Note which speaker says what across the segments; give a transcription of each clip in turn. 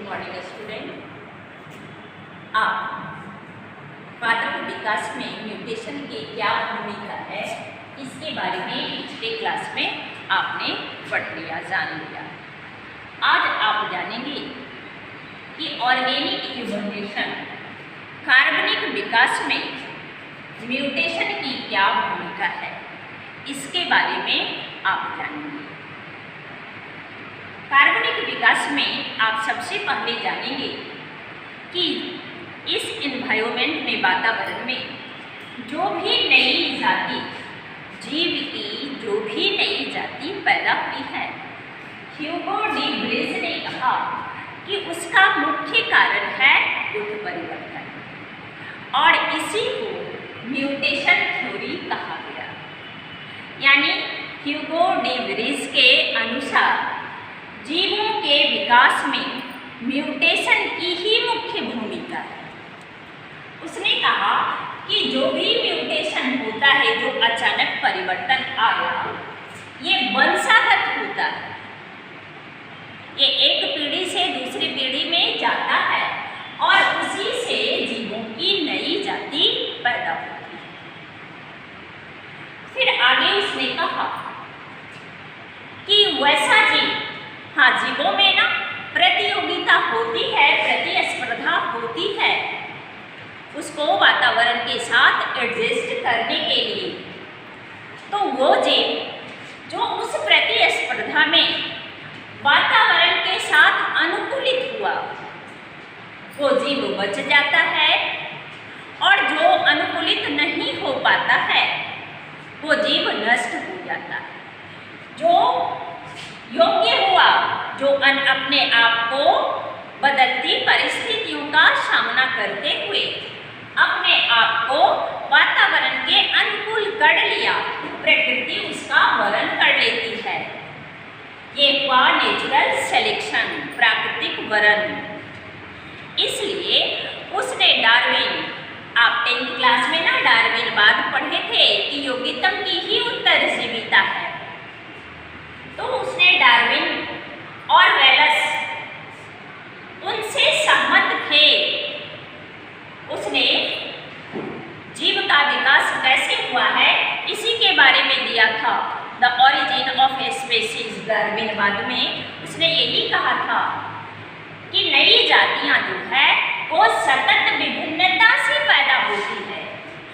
Speaker 1: Morning student. आप पादप विकास में म्यूटेशन की क्या भूमिका है, इसके बारे में पिछले क्लास में आपने पढ़ लिया, जान लिया। आज आप जानेंगे कि ऑर्गेनिक इवोल्यूशन कार्बनिक विकास में म्यूटेशन की क्या भूमिका है, इसके बारे में आप जानेंगे। कार्बनिक विकास में आप सबसे पहले जानेंगे कि इस एनवायरनमेंट में, वातावरण में जो भी नई जाति, जीव की जो भी नई जाति पैदा हुई है, ह्यूगो डी व्रेज ने कहा कि उसका मुख्य कारण है उत्परिवर्तन, और इसी को म्यूटेशन थ्योरी कहा गया। यानी ह्यूगो डी व्रेज के अनुसार जीवों के विकास में म्यूटेशन की ही मुख्य भूमिका है। उसने कहा कि जो भी म्यूटेशन होता है, जो अचानक परिवर्तन आया, ये वंशागत होता है। ये एक पीढ़ी से दूसरी पीढ़ी में जाता है और उसी से जीवों की नई जाति पैदा होती है। फिर आगे उसने कहा कि वैसा जीव, हाँ, जीवों में ना प्रतियोगिता होती है, प्रतिस्पर्धा होती है, उसको वातावरण के साथ एडजस्ट करने के लिए। तो वो जीव जो उस प्रतिस्पर्धा में वातावरण के साथ अनुकूलित हुआ, वो जीव बच जाता है, और जो अनुकूलित नहीं हो पाता है, वो जीव नष्ट हो जाता है। जो योग्य हुआ, जो अपने आप को बदलती परिस्थितियों का सामना करते हुए अपने आप को वातावरण के अनुकूल कर लिया, प्रकृति उसका वरण कर लेती है। ये हुआ नेचुरल सिलेक्शन, प्राकृतिक वरण। इसलिए उसने डार्विन, आप 10th क्लास में ना डार्विनवाद पढ़े थे कि योग्यतम की ही उत्तरजीविता है। तो उसने डार्विन और वेलस उनसे सहमत थे। उसने जीव का विकास कैसे हुआ है, इसी के बारे में दिया था। द ऑरिजिन ऑफ स्पीशीज डार्विनवाद में उसने यही कहा था कि नई जातियां जो है वो सतत विभिन्नता से पैदा होती है।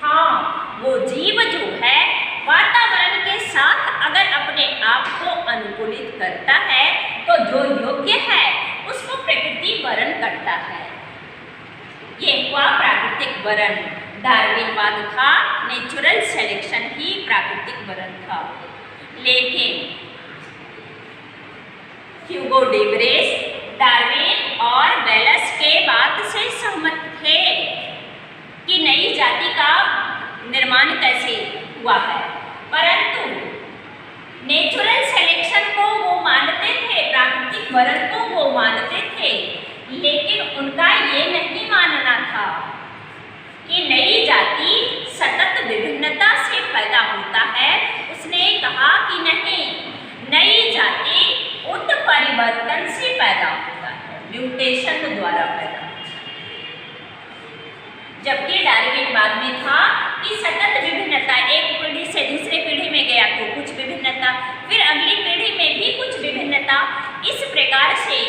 Speaker 1: हाँ, वो जीव जो है वातावरण के साथ अगर अपने आप को अनुकूलित करता है, तो जो योग्य है उसको प्रकृति वरण करता है। ये हुआ प्राकृतिक वरण। डार्विनवाद था, नेचुरल सिलेक्शन ही प्राकृतिक वरण था। लेकिन ह्यूगो डी व्रेज डार्विन और वेलस के बात से सहमत थे कि नई जाति का निर्माण कैसे हुआ है, परंतु नेचुरल सिलेक्शन को वो मानते थे, प्राकृतिक वरण को वो मानते थे। लेकिन उनका ये नहीं मानना था कि नई जाति सतत विभिन्नता से पैदा होता है। उसने कहा कि नहीं, नई जाति उत्परिवर्तन से पैदा होता है, म्यूटेशन द्वारा पैदा होता है। जबकि डार्विनवाद में था कि सतत विभिन्नता, एक पीढ़ी से दूसरी पीढ़ी में गया तो कुछ विभिन्नता, फिर अगली पीढ़ी में भी कुछ विभिन्नता। इस प्रकार से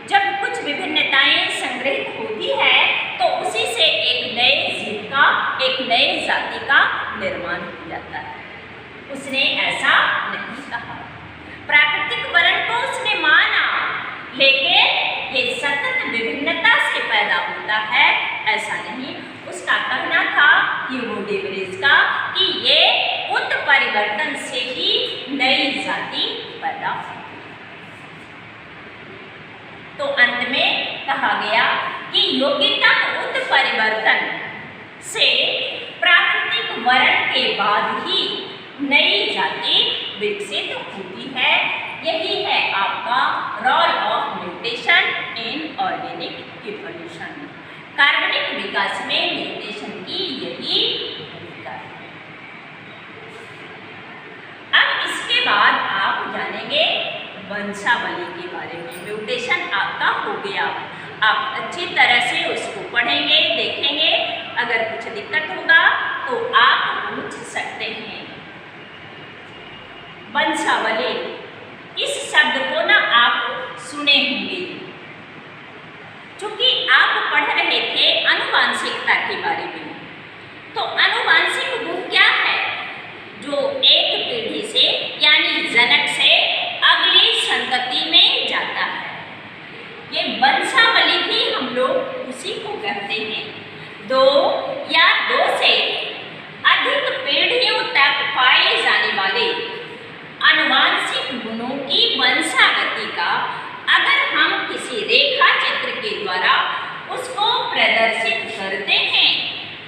Speaker 1: जब कुछ विभिन्नताएं संग्रहित होती है, तो उसी से एक नए जीव का, एक नए जाति का निर्माण हो जाता है। उसने ऐसा नहीं कहा। प्राकृतिक वरण को उसने माना, लेकिन ये सतत विभिन्नता से पैदा होता है, ऐसा नहीं। उसका कहना था ह्यूगो डी व्रेज का कि ये उत्परिवर्तन से ही नई जाति पैदा होती है। तो अंत में कहा गया कि योग्यतम उत्परिवर्तन से प्राकृतिक वरण के बाद ही नई जाति विकसित होती है। यही है आपका role of mutation in organic evolution. कार्बनिक विकास में म्यूटेशन की यही भूमिका है। अब इसके बाद आप जानेंगे वंशावली के बारे में। म्यूटेशन आपका हो गया, आप अच्छी तरह से उसको पढ़ेंगे, देखेंगे। अगर कुछ दिक्कत होगा तो आप पूछ सकते हैं। वंशावली, इस शब्द को ना आप सुने होंगे, चूंकि आप पढ़ रहे थे आनुवांशिकता के बारे में। तो आनुवांशिक गुण क्या है? जो एक पीढ़ी से यानी जनक से अगली संतति में जाता है। ये वंशावली भी हम लोग उसी को कहते हैं। दो या दो से अधिक पीढ़ियों तक पाए जाने वाले आनुवांशिक गुणों की वंशागति का अगर हम किसी रेखा चित्र के द्वारा उसको प्रदर्शित करते हैं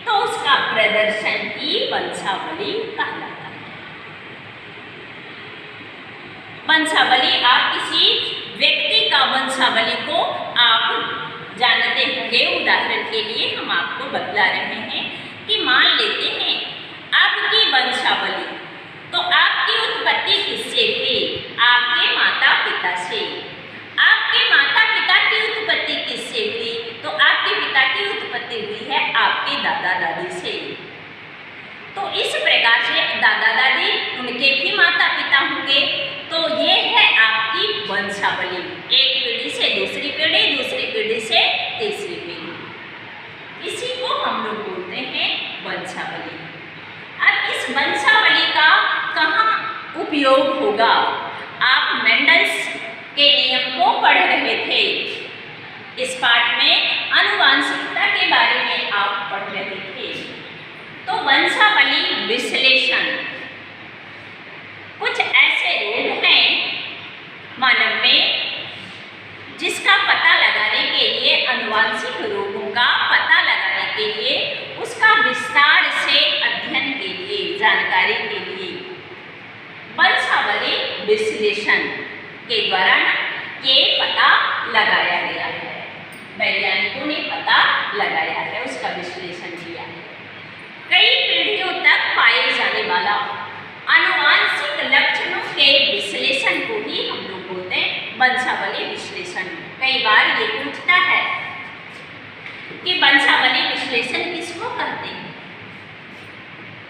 Speaker 1: तो उसका प्रदर्शन ही वंशावली कहलाता है। वंशावली, आप किसी व्यक्ति का वंशावली को आप जानते होंगे। उदाहरण के लिए हम आपको बतला रहे हैं कि मान लेते हैं आपकी वंशावली, तो आपकी उत्पत्ति किससे हुई? आपके माता पिता से। आपके माता पिता की उत्पत्ति किससे हुई? तो आपके पिता की उत्पत्ति हुई है आपके दादा दादी से। तो इस प्रकार से दादा दादी, उनके भी माता पिता होंगे। तो ये है आपकी वंशावली, एक पीढ़ी से दूसरी पीढ़ी, दूसरी पीढ़ी से तीसरी पीढ़ी। इसी को हम लोग बोलते हैं वंशावली। अब इस वंशावली का कहाँ उपयोग होगा? आप मेंडल्स के नियम को पढ़ रहे थे। इस पाठ में आनुवांशिकता के बारे में आप पढ़ रहे थे। तो वंशावली विश्लेषण, कुछ ऐसे रोग हैं मानव में जिसका पता लगाने के लिए, आनुवांशिक रोगों का पता लगाने के लिए, उसका विस्तार से अध्ययन के लिए, जानकारी के लिए वंशावली विश्लेषण के द्वारा ये पता लगाया गया है। वैज्ञानिकों ने पता लगाया है, उसका विश्लेषण किया है। कई पीढ़ियों तक पाए जाने वाला आनुवांशिक लक्षणों के विश्लेषण को ही हम लोग बोलते हैं वंशावली विश्लेषण। कई बार ये पूछता है कि वंशावली विश्लेषण किसको कहते हैं?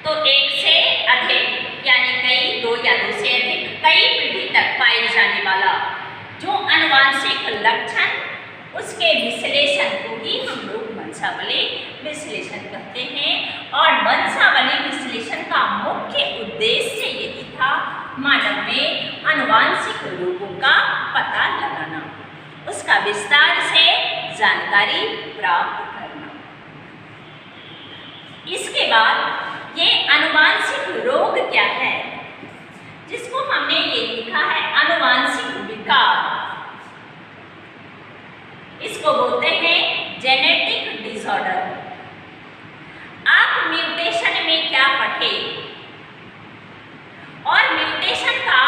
Speaker 1: तो एक से अधिक यानी कई, दो या दो से अधिक, कई पीढ़ी तक पाए जाने वाला जो आनुवांशिक लक्षण, उसके विश्लेषण को ही हम लोग वंशावली विश्लेषण कहते हैं। और वंशावली विश्लेषण का मुख्य उद्देश्य यही था, मानव में आनुवांशिक रोगों का पता लगाना, उसका विस्तार से जानकारी प्राप्त करना। इसके बाद ये आनुवांशिक रोग क्या है, जिसको हमने ये लिखा है आनुवांशिक विकार। इसको बोलते हैं जेनेटिक डिसऑर्डर। आप म्यूटेशन में क्या पढ़े? और म्यूटेशन का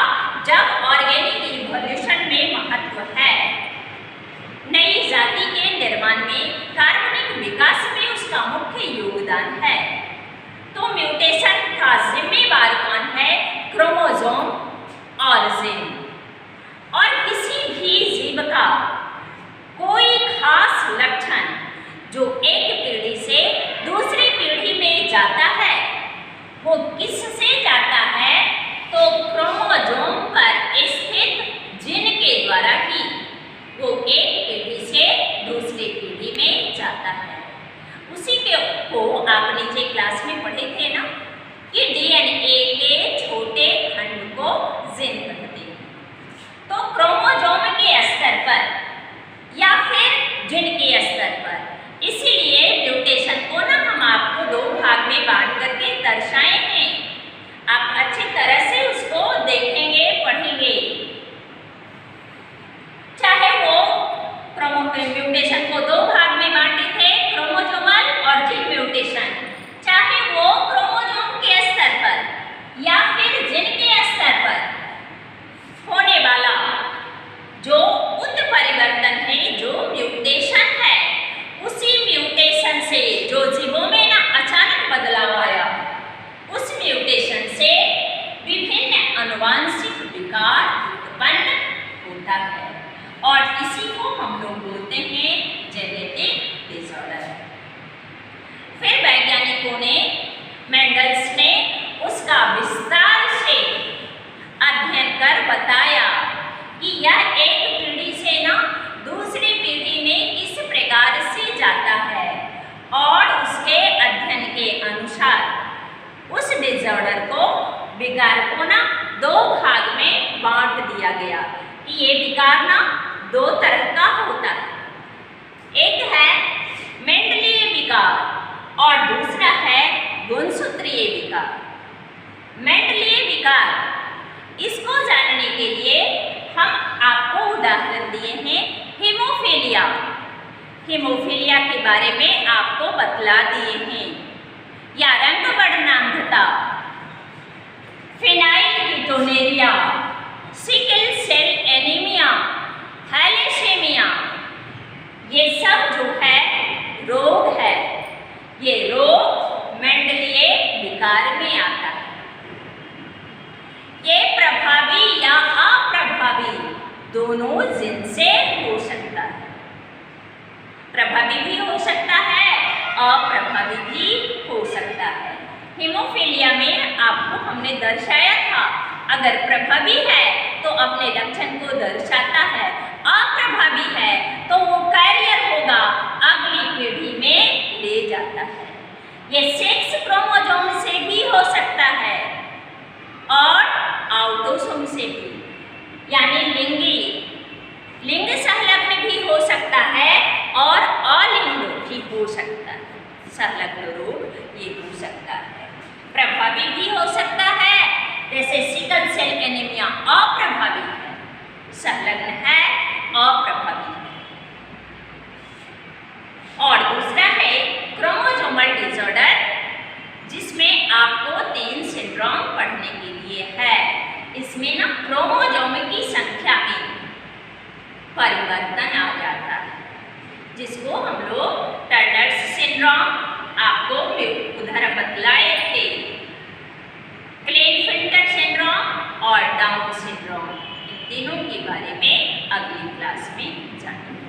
Speaker 1: जब ऑर्गेनिक इवोल्यूशन में महत्व है, नई जाति के निर्माण में, कार्बनिक विकास में उसका मुख्य योगदान है, तो म्यूटेशन का जिम्मेवार कौन है? क्रोमोसोम और जीन। और किसी भी जीव का कोई खास लक्षण जो एक पीढ़ी से दूसरी पीढ़ी में जाता है, वो किससे जाता है? तो क्रोमोसोम पर स्थित जीन के द्वारा ही वो एक पीढ़ी से दूसरी पीढ़ी में जाता है। उसी को आप नीचे क्लास में पढ़े थे ना कि डीएनए के छोटे खंड को जीन कहते हैं। तो क्रोमोसोम के स्तर पर या फिर जीन के स्तर पर, इसीलिए म्यूटेशन को ना हम आपको दो भाग में बांट करके दर्शाए हैं। आप अच्छी तरह से उसको देखेंगे, पढ़ेंगे। चाहे वो म्यूटेशन को दो भाग में बांटे थे, क्रोमोसोमल और जीन म्यूटेशन, चाहे वो क्रोमोसोम के स्तर पर या फिर जीन के स्तर पर होने वाला जो उत्परिवर्तन है, जो म्यूटेशन है, उसी म्यूटेशन से जो जीवों में ना अचानक बदलाव आया, उस म्यूटेशन से विभिन्न आनुवांशिक विकार उत्पन्न होता है। और इसी को हम लोग बोलते हैं दो भाग में बांट दिया गया कि ये विकार ना दो तरह का होता है। एक है मेंडलीय विकार और दूसरा है गुणसूत्रीय विकार। मेंडलीय विकार, इसको जानने के लिए हम आपको उदाहरण दिए हैं हीमोफीलिया। हीमोफीलिया के बारे में आपको बतला दिए हैं, या रंग वर्णांधता, फेनाइलकीटोनेरिया, सिकल सेल एनीमिया, थैलेसेमिया, ये सब जो है रोग है, ये रोग मेंडलीय विकार में आता है। ये प्रभावी या अप्रभावी दोनों जिन से हो सकता है। प्रभावी भी हो सकता है, अप्रभावी भी हो सकता है। हीमोफीलिया में आपको हमने दर्शाया था, अगर प्रभावी है तो अपने लक्षण को दर्शाता है, अप्रभावी है तो वो कैरियर होगा, अगली पीढ़ी में ले जाता है। ये सेक्स क्रोमोसोम से भी हो सकता है और ऑटोसोम से भी, यानी लिंग संलग्न भी हो सकता है और अलिंग भी हो सकता है। संलग्न रोग ये हो सकता है। प्रभावी भी हो सकता है, जैसे सिकल सेल एनीमिया अप्रभावी है, संलग्न है, अप्रभावी है। और दूसरा है क्रोमोसोमल डिसऑर्डर, जिसमें आपको 3 सिंड्रोम पढ़ने के लिए है। इसमें ना क्रोमोसोम की संख्या में परिवर्तन आ जाता है, जिसको हम लोग टर्नर्स सिंड्रोम आपको उदाहरण बतलाए थे, क्लेनफेल्टर सिंड्रोम और डाउन सिंड्रोम। इन तीनों के बारे में अगली क्लास में जानेंगे।